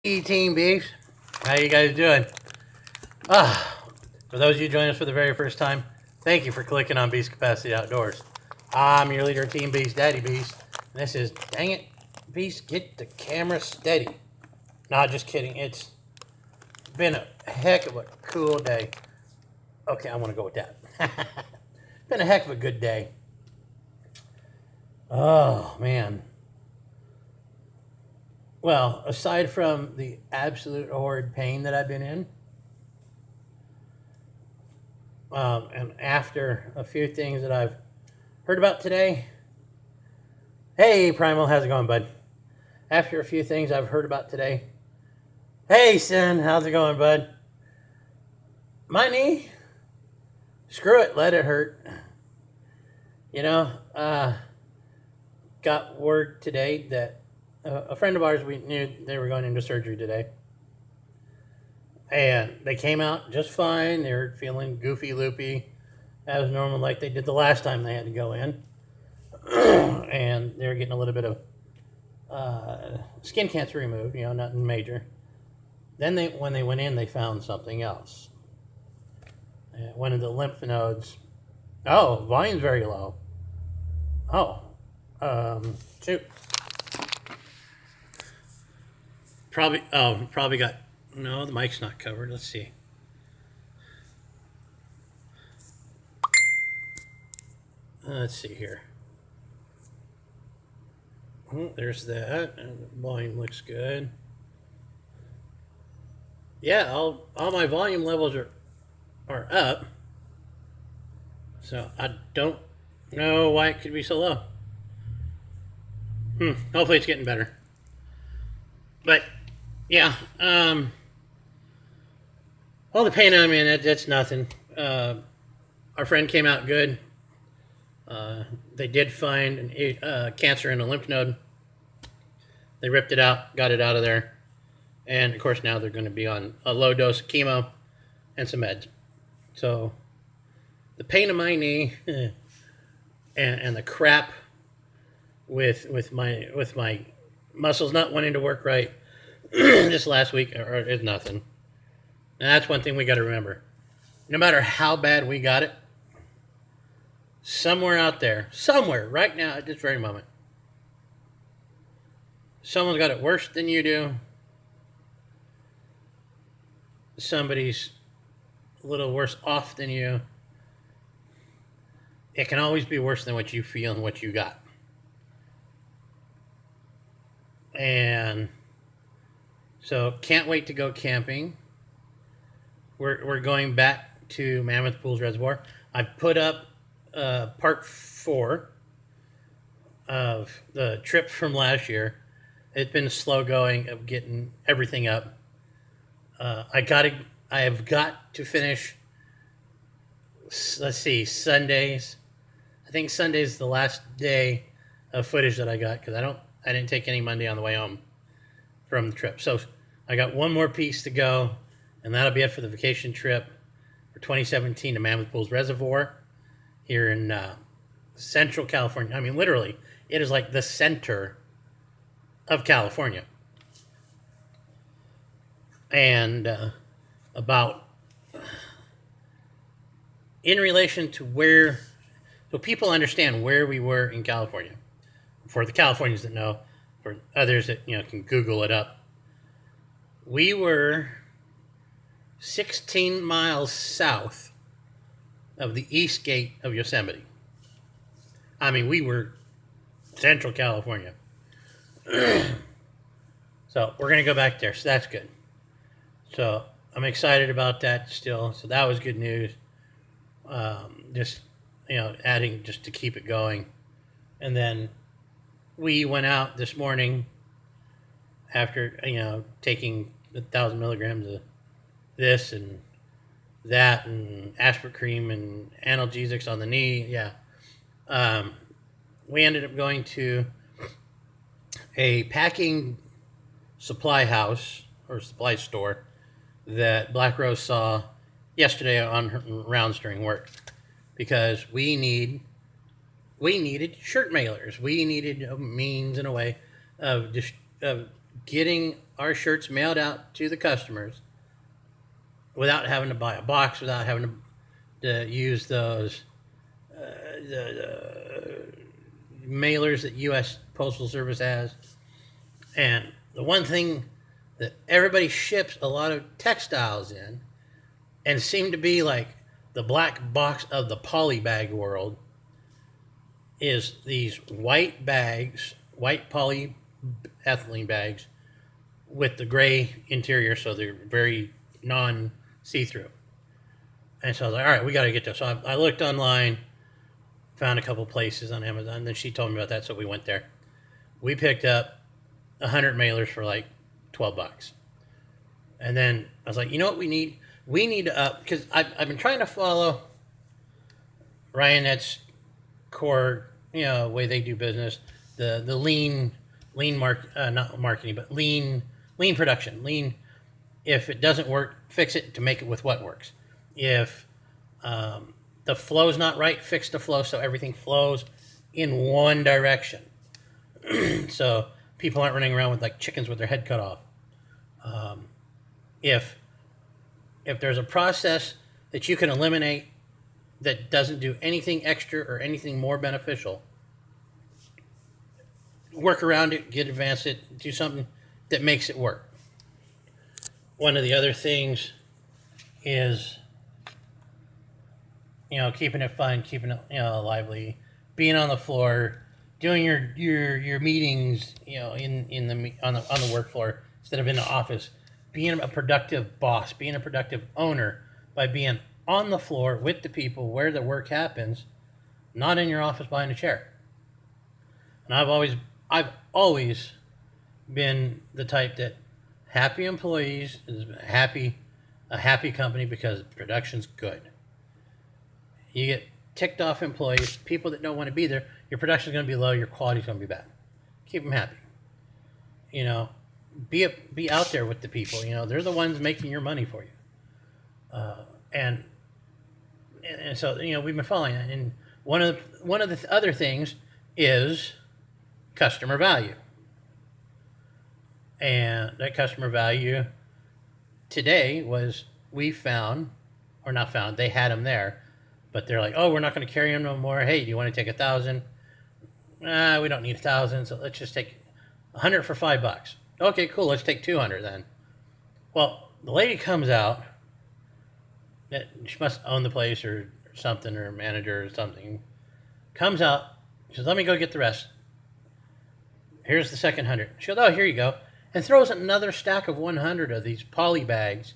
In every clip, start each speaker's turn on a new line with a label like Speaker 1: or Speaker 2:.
Speaker 1: Team Beefs, how you guys doing? For those of you joining us for the very first time, thank you for clicking on Beast Capacity Outdoors. I'm your leader, Team Beast, Daddy Beast, and this is, dang it, Beast, get the camera steady. Not just kidding, it's been a heck of a cool day. Okay, I want to go with that. Been a heck of a good day. Oh, man. Well, aside from the absolute horrid pain that I've been in, and after a few things that I've heard about today, hey, Primal, how's it going, bud? After a few things I've heard about today, hey, Sin, how's it going, bud? My knee, screw it, let it hurt. You know, got word today that a friend of ours, we knew they were going into surgery today. And they came out just fine. They were feeling goofy, loopy, as normal, like they did the last time they had to go in. And they were getting a little bit of skin cancer removed, you know, nothing major. Then when they went in, they found something else. One of the lymph nodes. Oh, volume's very low. Oh, shoot. Probably got, no, the mic's not covered. Let's see. Let's see here. Oh, there's that. And the volume looks good. Yeah, all my volume levels are up. So I don't know why it could be so low. Hopefully it's getting better. But yeah, all the pain I'm in, that's nothing. Our friend came out good. They did find cancer in a lymph node. They ripped it out, got it out of there. And of course now they're going to be on a low dose of chemo and some meds. So the pain in my knee and the crap with my muscles not wanting to work right this last week is nothing. And that's one thing we got to remember. No matter how bad we got it, somewhere out there, somewhere right now at this very moment, someone's got it worse than you do. Somebody's a little worse off than you. It can always be worse than what you feel and what you got. And so can't wait to go camping. We're going back to Mammoth Pools Reservoir. I put up part 4 of the trip from last year. It's been slow going of getting everything up. I have got to finish, let's see, Sundays. I think Sunday's the last day of footage that I got because I didn't take any Monday on the way home from the trip. So I got one more piece to go, and that'll be it for the vacation trip for 2017 to Mammoth Pools Reservoir here in Central California. I mean, literally, it is like the center of California. And in relation to where, so people understand where we were in California. For the Californians that know, for others that can Google it up, we were 16 miles south of the east gate of Yosemite. I mean, we were Central California. So we're going to go back there, so that's good. So I'm excited about that still. So that was good news. Just, adding just to keep it going. And then we went out this morning after, taking 1,000 milligrams of this and that and aspirin and analgesics on the knee. Yeah. We ended up going to a packing supply house or supply store that Black Rose saw yesterday on her rounds during work because we needed shirt mailers. We needed a means and a way of getting our shirts mailed out to the customers without having to buy a box, without having to use those the mailers that U.S. Postal Service has. And the one thing that everybody ships a lot of textiles in, and seem to be like the black box of the poly bag world, is these white bags, white polyethylene bags with the gray interior, so they're very non-see-through. And so I was like, all right, we got to get this. So I looked online, found a couple places on Amazon, and then she told me about that, so we went there. We picked up 100 mailers for like $12. And then I was like, you know what we need? We need to up, because I've been trying to follow Ryonet's core, way they do business, the lean not marketing, but lean production. Lean, if it doesn't work, fix it to make it with what works. If the flow's not right, fix the flow so everything flows in one direction. So people aren't running around with like chickens with their head cut off. If there's a process that you can eliminate that doesn't do anything extra or anything more beneficial, work around it, advance it, do something that makes it work. One of the other things is, keeping it fun, keeping it, lively, being on the floor, doing your meetings, on the work floor instead of in the office, being a productive boss, being a productive owner by being on the floor with the people where the work happens, not in your office behind a chair. And I've always been the type that happy employees is a happy company because production's good. You get ticked off employees, people that don't want to be there, your production's going to be low, your quality's going to be bad. Keep them happy. Be out there with the people. They're the ones making your money for you. And so we've been following that. And one of the other things is customer value. And that customer value today was they had them there, but they're like, oh, we're not going to carry them no more. Hey, do you want to take 1,000? We don't need 1,000, so let's just take 100 for $5. Okay, cool. Let's take 200 then. Well, the lady comes out. She must own the place or something, or manager or something. Comes out. She says, let me go get the rest. Here's the second 100. She goes, oh, here you go. And throws another stack of 100 of these poly bags,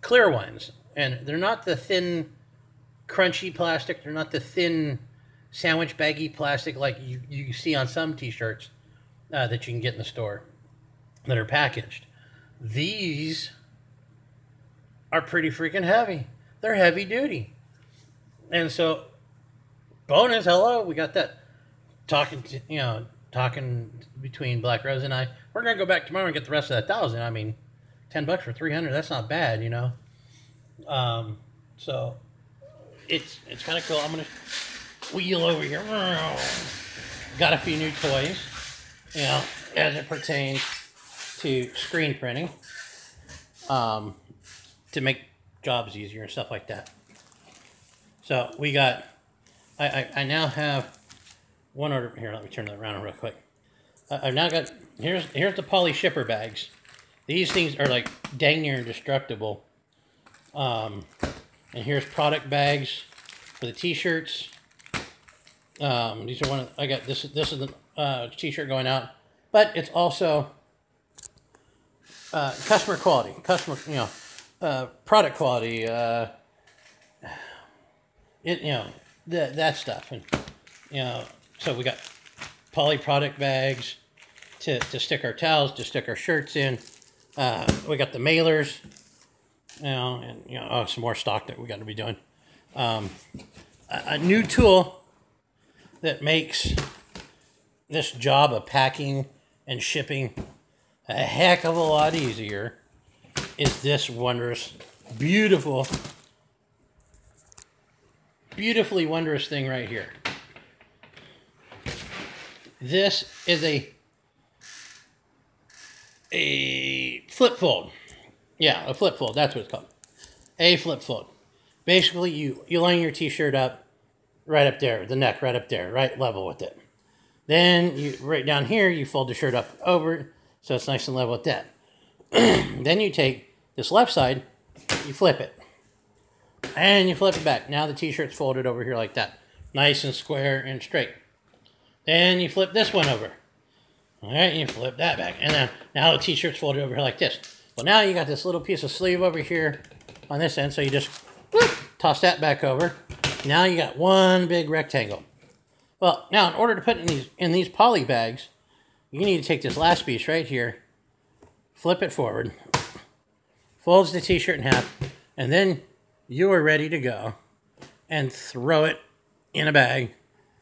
Speaker 1: clear ones. And they're not the thin, crunchy plastic. They're not the thin, sandwich baggy plastic like you see on some T-shirts that you can get in the store that are packaged. These are pretty freaking heavy. They're heavy duty. And so, bonus, hello, we got that talking between Black Rose and I. We're going to go back tomorrow and get the rest of that 1,000. I mean, $10 for 300, that's not bad, So, it's kind of cool. I'm going to wheel over here. Got a few new toys, as it pertains to screen printing, to make jobs easier and stuff like that. So we got, I now have one order here. Let me turn that around real quick. I've now got, here's the poly shipper bags. These things are like dang near indestructible. And here's product bags for the t-shirts. These are I got this is the t-shirt going out, but it's also customer quality, product quality, that stuff. And, so we got poly product bags to stick our towels, to stick our shirts in. We got the mailers, and some more stock that we got to be doing. A new tool that makes this job of packing and shipping a heck of a lot easier is this wondrous, beautifully wondrous thing right here. This is a flip fold. Yeah, a flip fold. That's what it's called. A flip fold. Basically, you line your t-shirt up right up there, the neck right up there, right level with it. Then you right down here, you fold the shirt up over so it's nice and level with that. Then you take this left side, you flip it, and you flip it back. Now the t-shirt's folded over here like that, nice and square and straight. Then you flip this one over. All right, you flip that back, and then now the t-shirt's folded over here like this. Well, now you got this little piece of sleeve over here on this end, so you just whoop, toss that back over. Now you got one big rectangle. Well, now in order to put in these poly bags, you need to take this last piece right here, flip it forward, folds the t-shirt in half, and then you are ready to go and throw it in a bag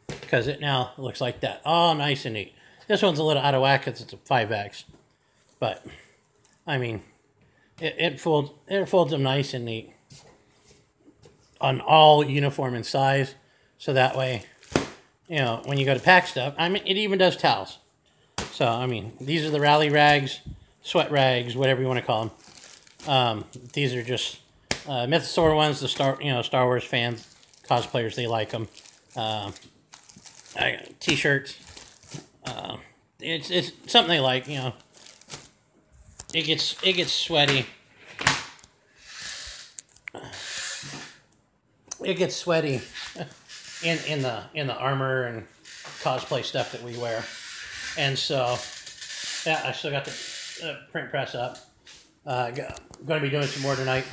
Speaker 1: because it now looks like that. Oh, nice and neat. This one's a little out of whack because it's a 5X, but I mean, it folds them nice and neat on all uniform in size, so that way, you know, when you go to pack stuff, I mean, it even does towels. So, I mean, these are the rally rags, sweat rags, whatever you want to call them. These are just Mythosaur ones, the Star Wars fans, cosplayers, they like them. T-shirts. It's something they like, you know. It gets sweaty. It gets sweaty in the armor and cosplay stuff that we wear, and so yeah, I still got the print press up. I'm going to be doing some more tonight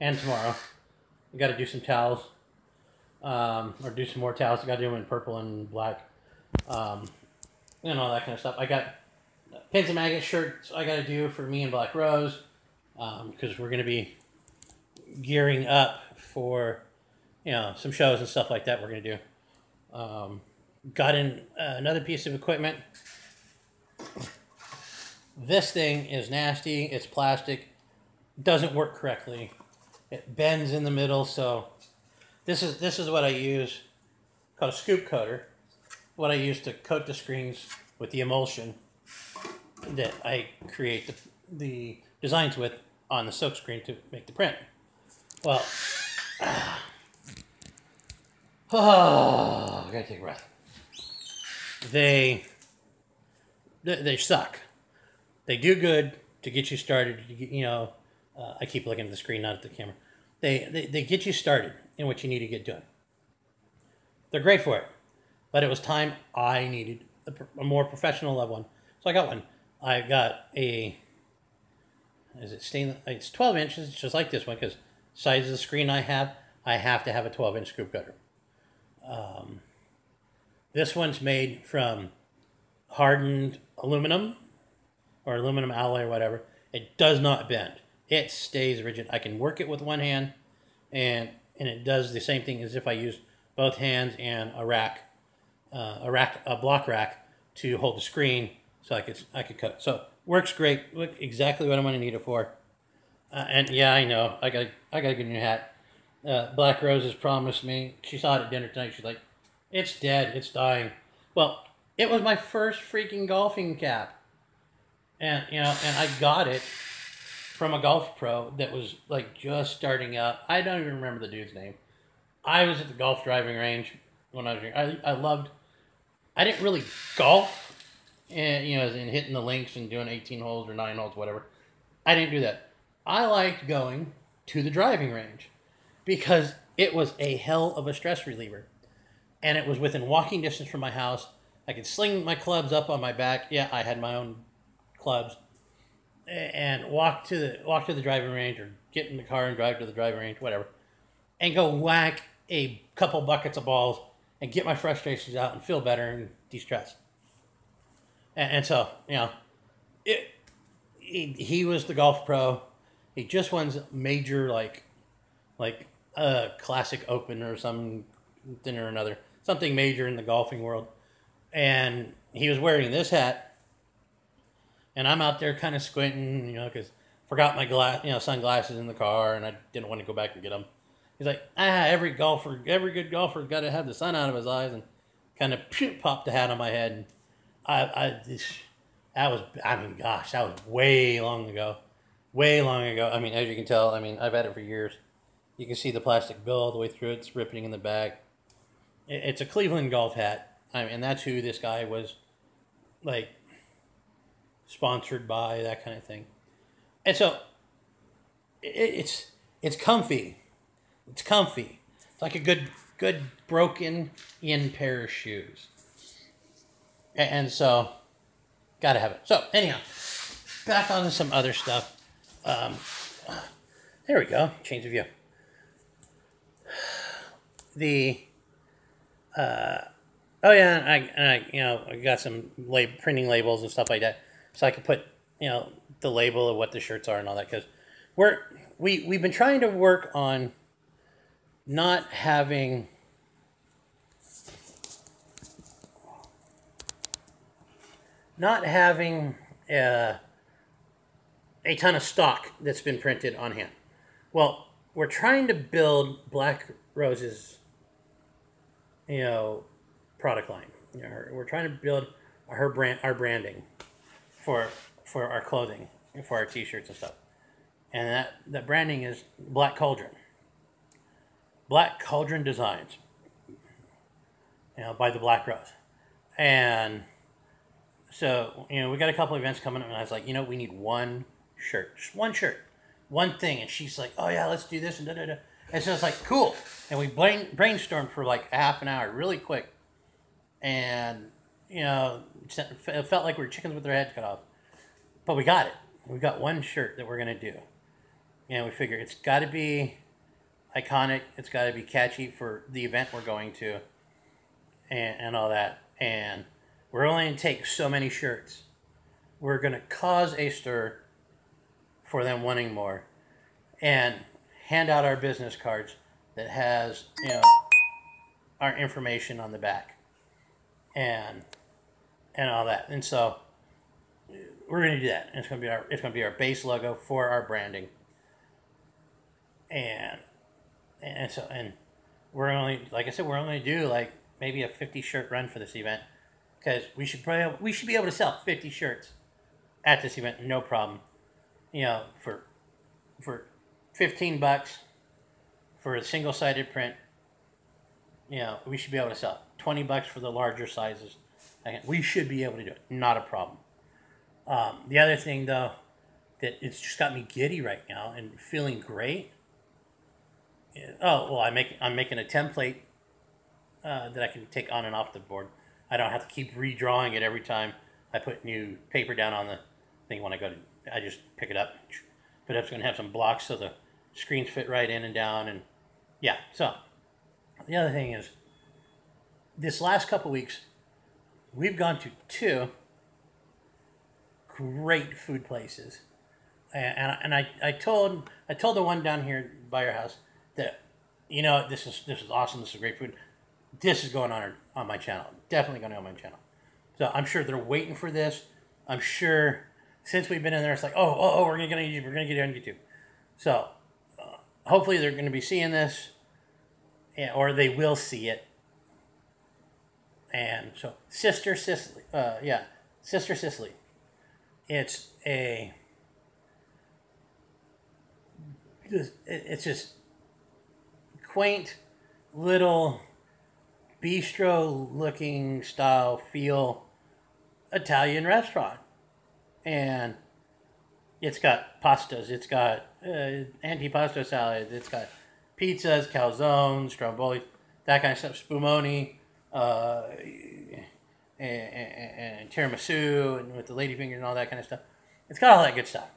Speaker 1: and tomorrow. I got to do some towels, or do some more towels. I got to do them in purple and black, and all that kind of stuff. I got pins and maggot shirts I got to do for me and Black Rose, because we're going to be gearing up for, you know, some shows and stuff like that we're going to do. Got in another piece of equipment. This thing is nasty. It's plastic. Doesn't work correctly. It bends in the middle, so this is what I use, called a scoop coater. What I use to coat the screens with the emulsion that I create the designs with on the silk screen to make the print. Well, oh, I gotta take a breath. They suck. They do good to get you started. You know, I keep looking at the screen, not at the camera. They get you started in what you need to get done. They're great for it, but it was time I needed a more professional level one. So I got one. I got a, is it stainless? It's 12 inches, just like this one, because size of the screen I have to have a 12-inch scoop cutter. This one's made from hardened aluminum or aluminum alloy or whatever. It does not bend. It stays rigid. I can work it with one hand, and it does the same thing as if I used both hands and a block rack to hold the screen, so I could cut it. So works great. Look exactly what I'm going to need it for. And yeah, I know I got a good new hat. Black Rose has promised me. She saw it at dinner tonight. She's like, "It's dead. It's dying." Well, it was my first freaking golfing cap, and you know, and I got it from a golf pro that was like just starting out. I don't even remember the dude's name. I was at the golf driving range when I was young. I didn't really golf, and you know, as in hitting the links and doing 18 holes or 9 holes, whatever. I didn't do that. I liked going to the driving range because it was a hell of a stress reliever, and it was within walking distance from my house. I could sling my clubs up on my back. Yeah, I had my own clubs, and walk to the driving range, or get in the car and drive to the driving range, whatever, and go whack a couple buckets of balls and get my frustrations out and feel better and de-stress. And so, you know, he was the golf pro. He just won major, like a classic open or something or another, something major in the golfing world. And he was wearing this hat, and I'm out there kind of squinting, you know, because forgot my sunglasses in the car, and I didn't want to go back and get them. He's like, every good golfer's got to have the sun out of his eyes, and kind of popped the hat on my head. And I That was, I mean, gosh, that was way long ago. Way long ago. I mean, as you can tell, I mean, I've had it for years. You can see the plastic bill all the way through it. It's ripping in the back. It's a Cleveland golf hat. I mean, and that's who this guy was, like, sponsored by, that kind of thing. And so, it's comfy. It's comfy. It's like a good broken in pair of shoes. And so, gotta have it. So, anyhow, back on to some other stuff. There we go. Change of view. Oh yeah, I got some printing labels and stuff like that, so I could put, the label of what the shirts are and all that, because we've been trying to work on not having a ton of stock that's been printed on hand. Well, we're trying to build Black Rose's, product line. We're trying to build our branding for our clothing, for our T-shirts and stuff. And that branding is Black Cauldron. Black Cauldron Designs. By the Black Rose. And so, we got a couple events coming up, and I was like, we need one shirt. Just one shirt. One thing. And she's like, oh yeah, let's do this, and da-da-da. And so it's like, cool. And we brainstormed for like half an hour, really quick. And, it felt like we were chickens with their heads cut off. But we got it. We got one shirt that we're going to do. We figure it's got to be iconic. It's got to be catchy for the event we're going to. And all that. And we're only going to take so many shirts. We're going to cause a stir for them wanting more. And hand out our business cards that has, our information on the back. And all that. And so we're going to do that. And it's going to be our base logo for our branding. And we're only, like I said, we're only going to do like maybe a 50 shirt run for this event, because we should be able to sell 50 shirts at this event, no problem. For $15 for a single-sided print, we should be able to sell it. $20 for the larger sizes. We should be able to do it. Not a problem. The other thing, though, that it's just got me giddy right now and feeling great. I'm making a template that I can take on and off the board. I don't have to keep redrawing it every time I put new paper down on the thing. When I just pick it up. But it's going to have some blocks so the screens fit right in and down. And yeah, so the other thing is, this last couple weeks, we've gone to 2 great food places. And I told the one down here by your house that, this is awesome. This is great food. This is going on my channel. Definitely going on my channel. So I'm sure they're waiting for this. I'm sure since we've been in there, it's like, oh, we're going to get on YouTube. We're going to get on YouTube. So hopefully they're going to be seeing this, or they will see it. And so Sister Cicely. Sister Cicely. It's just quaint little bistro looking style feel Italian restaurant. And it's got pastas, it's got antipasto salad, it's got pizzas, calzones, stromboli, that kind of stuff, spumoni, and tiramisu, and with the ladyfinger and all that kind of stuff. It's got all that good stuff.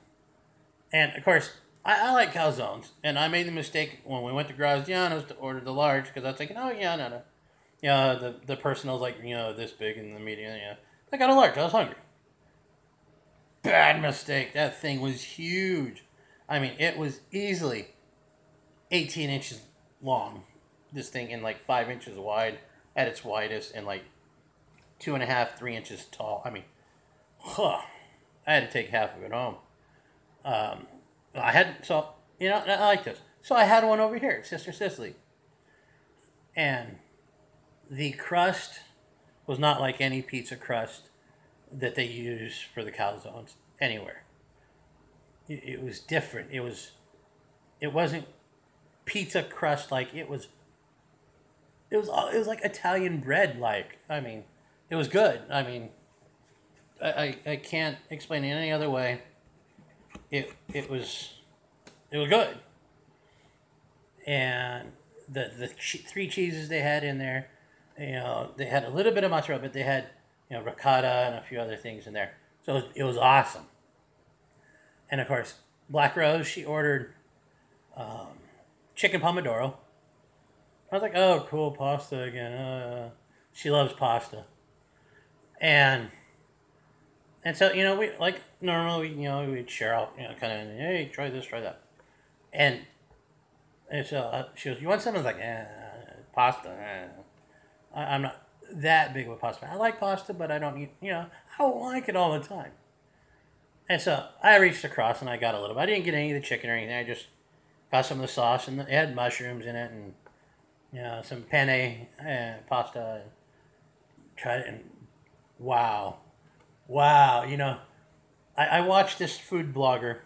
Speaker 1: And of course, I like calzones, and I made the mistake when we went to Graziano's to order the large, because I was thinking, oh yeah, no. The person was like, this big, and the medium, I got a large, I was hungry. Bad mistake. That thing was huge. I mean, it was easily 18 inches long. This thing, in like 5 inches wide at its widest, and like 2.5, 3 inches tall. I mean, I had to take half of it home. I like this. So I had one over here at Sister Cicely. And the crust was not like any pizza crust that they use for the calzones anywhere. It was different. It wasn't pizza crust like it was. It was like Italian bread like. I mean, it was good. I mean, I can't explain it any other way. It was good. And three cheeses they had in there, they had a little bit of mozzarella, but they had ricotta and a few other things in there. So it was awesome. And of course, Black Rose, she ordered chicken pomodoro. I was like, oh, cool, pasta again. She loves pasta. And so, we, like normally, we'd share out, kind of, hey, try this, try that. And so she goes, you want something? I was like, pasta. I'm not that big of a pasta. I like pasta, but I don't eat, I don't like it all the time. And so I reached across and I got a little bit. I didn't get any of the chicken or anything. I just got some of the sauce, and it had mushrooms in it, and some penne pasta. And tried it, and wow. I watched this food blogger,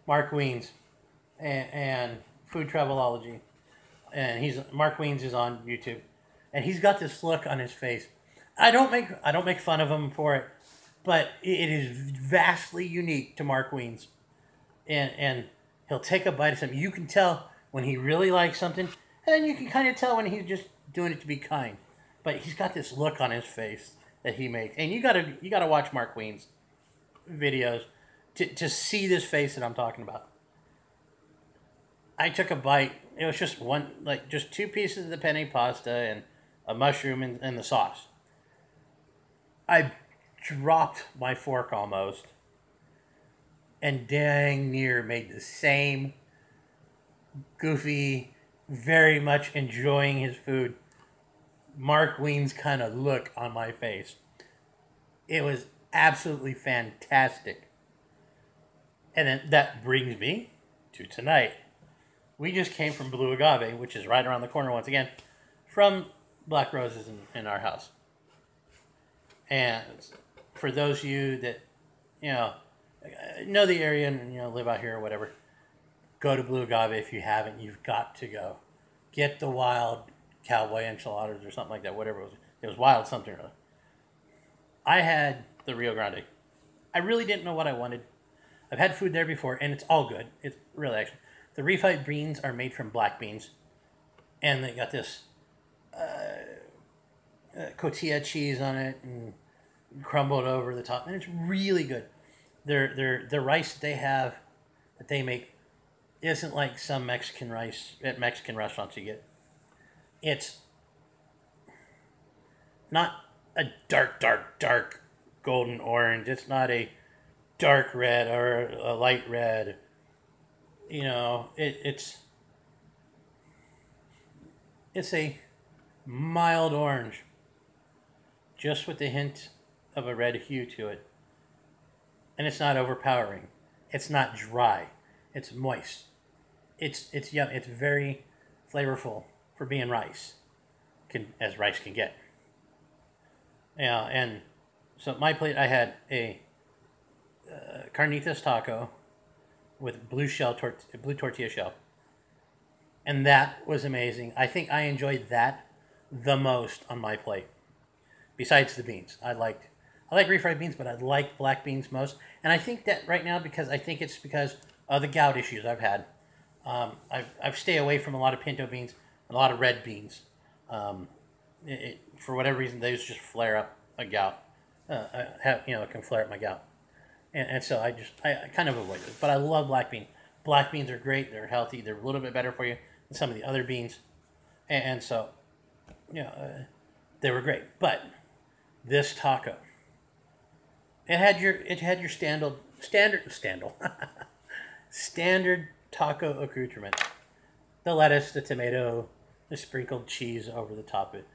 Speaker 1: Mark Wiens, and Food Travelology, and Mark Wiens is on YouTube, and he's got this look on his face. I don't make fun of him for it, but it is vastly unique to Mark Wiens, and he'll take a bite of something. You can tell when he really likes something, and then you can kind of tell when he's just doing it to be kind. But he's got this look on his face that he makes, and you gotta watch Mark Wiens videos to see this face that I'm talking about. I took a bite. It was just just two pieces of the penne pasta and a mushroom and the sauce. I dropped my fork almost, and dang near made the same goofy, very much enjoying his food, Mark Wiens kind of look on my face. It was absolutely fantastic. And then that brings me to tonight. We just came from Blue Agave, which is right around the corner once again, from Black Roses in our house. And for those of you that, know the area and, live out here or whatever, go to Blue Agave if you haven't. You've got to go. Get the wild cowboy enchiladas or something like that, whatever it was. It was wild something or other. I had the Rio Grande. I really didn't know what I wanted. I've had food there before, and it's all good. It's really actually. The refried beans are made from black beans, and they got this cotija cheese on it and crumbled over the top, and it's really good. The rice that they make isn't like some Mexican rice at Mexican restaurants you get. It's not a dark golden orange. It's not a dark red or a light red. It's a mild orange, just with a hint of a red hue to it. And it's not overpowering. It's not dry. It's moist. It's yum. It's very flavorful for being rice, as rice can get. Yeah, and so my plate, I had a carnitas taco with blue tortilla shell, and that was amazing. I think I enjoyed that the most on my plate, besides the beans. I like refried beans, but I like black beans most, and I think that right now because of the gout issues I've had. I've stayed away from a lot of pinto beans, a lot of red beans. For whatever reason, those just flare up a gout. Can flare up my gout, and so I kind of avoid it. But I love black beans. Black beans are great. They're healthy. They're a little bit better for you than some of the other beans, and so they were great. But this taco, it had your standard taco accoutrement: the lettuce, the tomato, the sprinkled cheese over the top of it.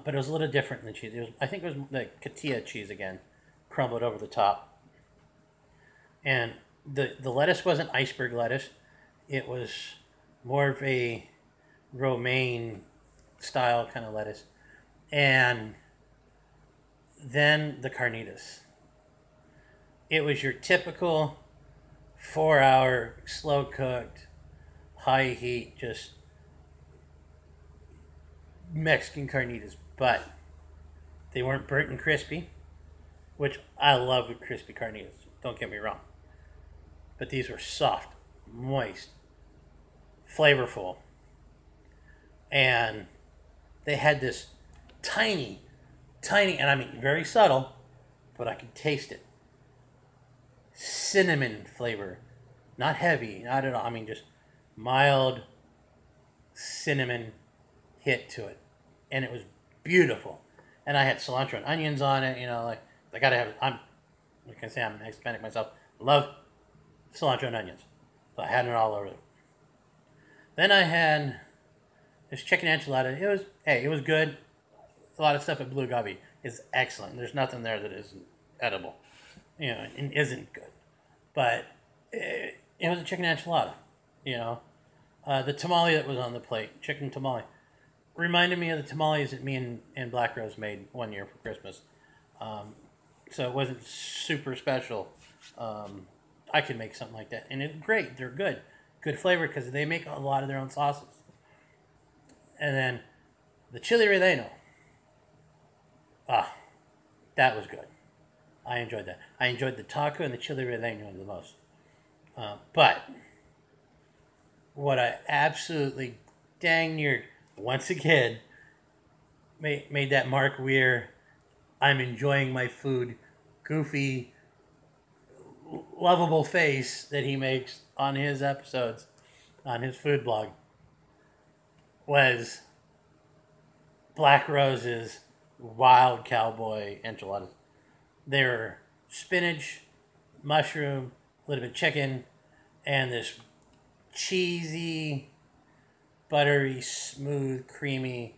Speaker 1: But it was a little different than cheese. I think it was the cotija cheese again, crumbled over the top. And the lettuce wasn't iceberg lettuce. It was more of a romaine style kind of lettuce. And Then the carnitas. It was your typical 4-hour, slow cooked, high heat, just Mexican carnitas. But they weren't burnt and crispy, which I love with crispy carnitas. Don't get me wrong. But these were soft, moist, flavorful. And they had this tiny, and I mean very subtle, but I could taste it. Cinnamon flavor. Not heavy, not at all. I mean, just mild cinnamon hit to it. And it was beautiful. And I had cilantro and onions on it, you know, like, I gotta have, like I say, I'm Hispanic myself. Love cilantro and onions. So I had it all over it. Then I had this chicken enchilada. It was good. A lot of stuff at Blue Agave is excellent. There's nothing there that isn't edible, you know, and isn't good. But it was a chicken enchilada, you know. The tamale that was on the plate, chicken tamale, reminded me of the tamales that me and Black Rose made one year for Christmas. So it wasn't super special. I could make something like that. And it's great. They're good. Good flavor because they make a lot of their own sauces. And then the chili relleno. That was good. I enjoyed that. I enjoyed the taco and the chili relleno the most. But what I absolutely dang near, once again, made that Mark Weir, I'm enjoying my food, goofy, lovable face that he makes on his episodes, on his food blog, was Black Rose's wild cowboy enchiladas. They were spinach, mushroom, a little bit of chicken, and this cheesy, buttery, smooth, creamy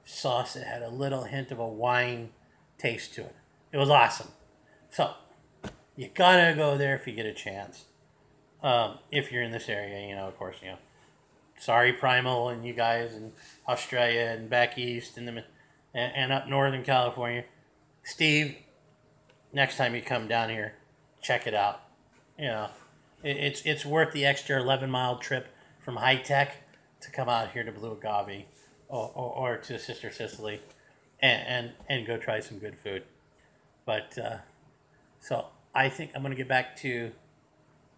Speaker 1: sauce that had a little hint of a wine taste to it. It was awesome. So, you gotta go there if you get a chance. If you're in this area, you know, of course, you know. Sorry, Primal and you guys in Australia and back east and up northern California. Steve, next time you come down here, check it out. You know, it's worth the extra 11-mile trip from High Tech to come out here to Blue Agave or to Sister Cicely and go try some good food. But so I think I'm going to get back to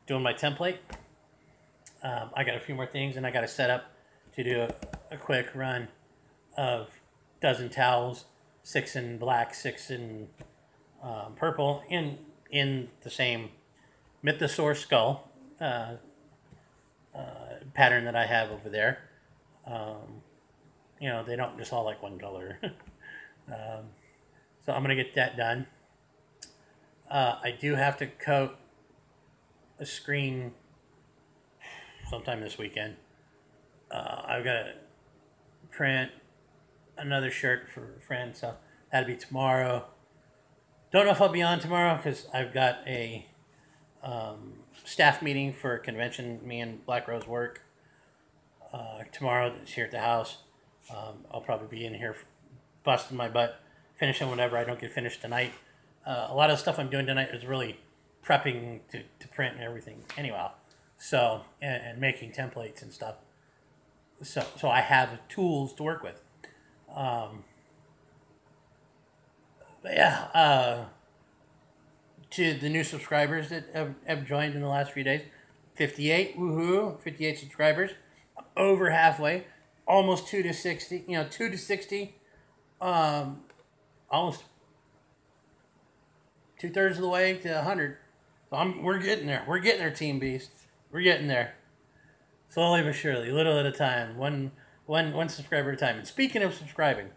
Speaker 1: doing my template. I got a few more things, and I got to set up to do a quick run of dozen towels, 6 in black, 6 in purple, in the same mythosaur skull pattern that I have over there. You know, they don't just all like one color. So I'm going to get that done. I do have to coat a screen sometime this weekend. I've got to print another shirt for a friend, so that'll be tomorrow. Don't know if I'll be on tomorrow because I've got a staff meeting for a convention me and Black Rose work tomorrow. It's here at the house. I'll probably be in here busting my butt, finishing whatever I don't get finished tonight. A lot of the stuff I'm doing tonight is really prepping to print and everything anyhow. So, and making templates and stuff. So I have tools to work with. But yeah, to the new subscribers that have joined in the last few days, 58, woohoo, 58 subscribers, over halfway, almost 2 to 60, 2 to 60, almost 2/3 of the way to 100. So we're getting there. We're getting there, Team Beast. We're getting there. Slowly but surely, little at a time, one subscriber at a time. And speaking of subscribing,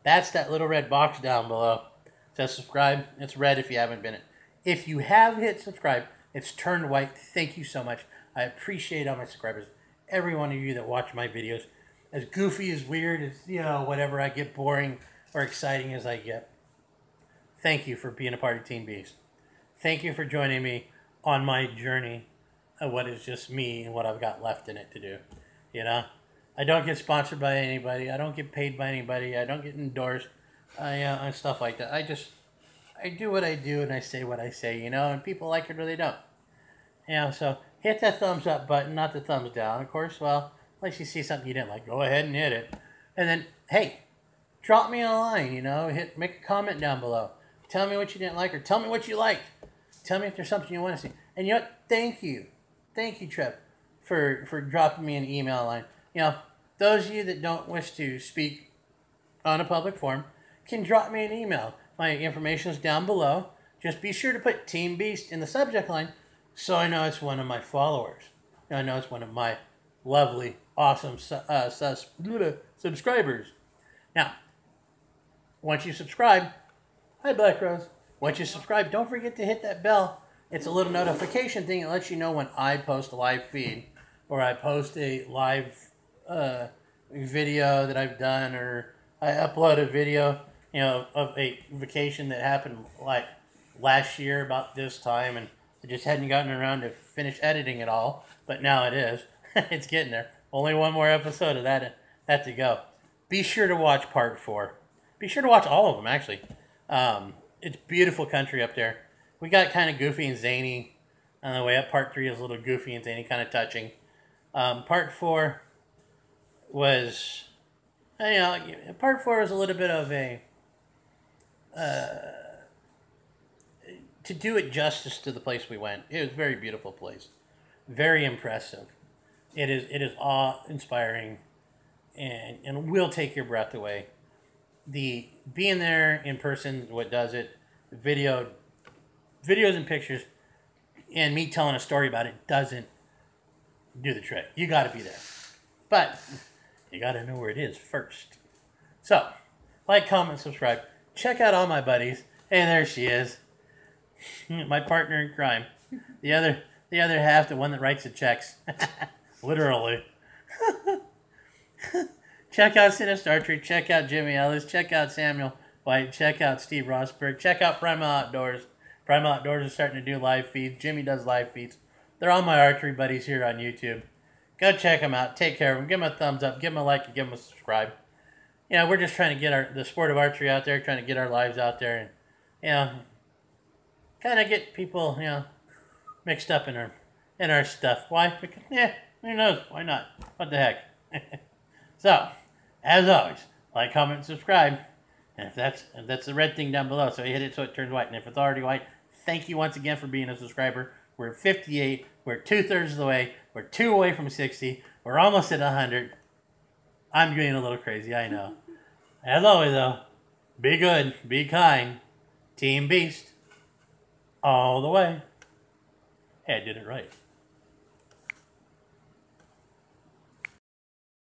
Speaker 1: that's that little red box down below. It says subscribe. It's red if you haven't been it. If you have hit subscribe, it's turned white. Thank you so much. I appreciate all my subscribers. Every one of you that watch my videos. As goofy, as weird, as, whatever I get boring or exciting as I get. Thank you for being a part of Team Beast. Thank you for joining me on my journey of what is just me and what I've got left in it to do. I don't get sponsored by anybody. I don't get paid by anybody. I don't get endorsed. And stuff like that. I do what I do and I say what I say, you know, and people like it or they don't. So hit that thumbs up button, not the thumbs down. Of course, well, unless you see something you didn't like, go ahead and hit it. And then, hey, drop me a line, you know, make a comment down below. Tell me what you didn't like or tell me what you liked. Tell me if there's something you want to see. And you know what? Thank you, Trev, for dropping me an email line. You know, those of you that don't wish to speak on a public forum can drop me an email. My information is down below. Just be sure to put Team Beast in the subject line so I know it's one of my followers. I know it's one of my lovely, awesome subscribers. Now, once you subscribe, hi Black Rose. Once you subscribe, don't forget to hit that bell. It's a little notification thing that lets you know when I post a live feed or I post a live video that I've done, or I upload a video, you know, of a vacation that happened like last year about this time, and I just hadn't gotten around to finish editing it all, but now it is. It's getting there. Only one more episode of that to go. Be sure to watch part 4. Be sure to watch all of them, actually. It's beautiful country up there. We got kind of goofy and zany on the way up. Part 3 is a little goofy and zany, kind of touching. Part 4 was, you know, part 4 was a little bit of a, to do it justice to the place we went. It was a very beautiful place. Very impressive. It is awe-inspiring and will take your breath away. The being there in person, what does it, videos and pictures, and me telling a story about it doesn't do the trick. You got to be there. But you got to know where it is first. So, like, comment, subscribe. Check out all my buddies. Hey, there she is. My partner in crime. The other half, the one that writes the checks. Literally. Check out Sinastarchery. Check out Jimi Ellis. Check out Samuel White. Check out Steve Rosburg. Check out Primal Outdoors. Primal Outdoors is starting to do live feeds. Jimmy does live feeds. They're all my archery buddies here on YouTube. Go check them out. Take care of them. Give them a thumbs up. Give them a like. And give them a subscribe. You know, we're just trying to get the sport of archery out there. Trying to get our lives out there. And, you know, kind of get people, you know, mixed up in our stuff. Why? Because, who knows? Why not? What the heck? So, as always, like, comment, and subscribe. And if that's the red thing down below, so you hit it so it turns white. And if it's already white, thank you once again for being a subscriber. We're at 58. We're 2/3 of the way. We're 2 away from 60. We're almost at 100. I'm getting a little crazy, I know. As always, though, be good, be kind. Team Beast, all the way. Hey, I did it right.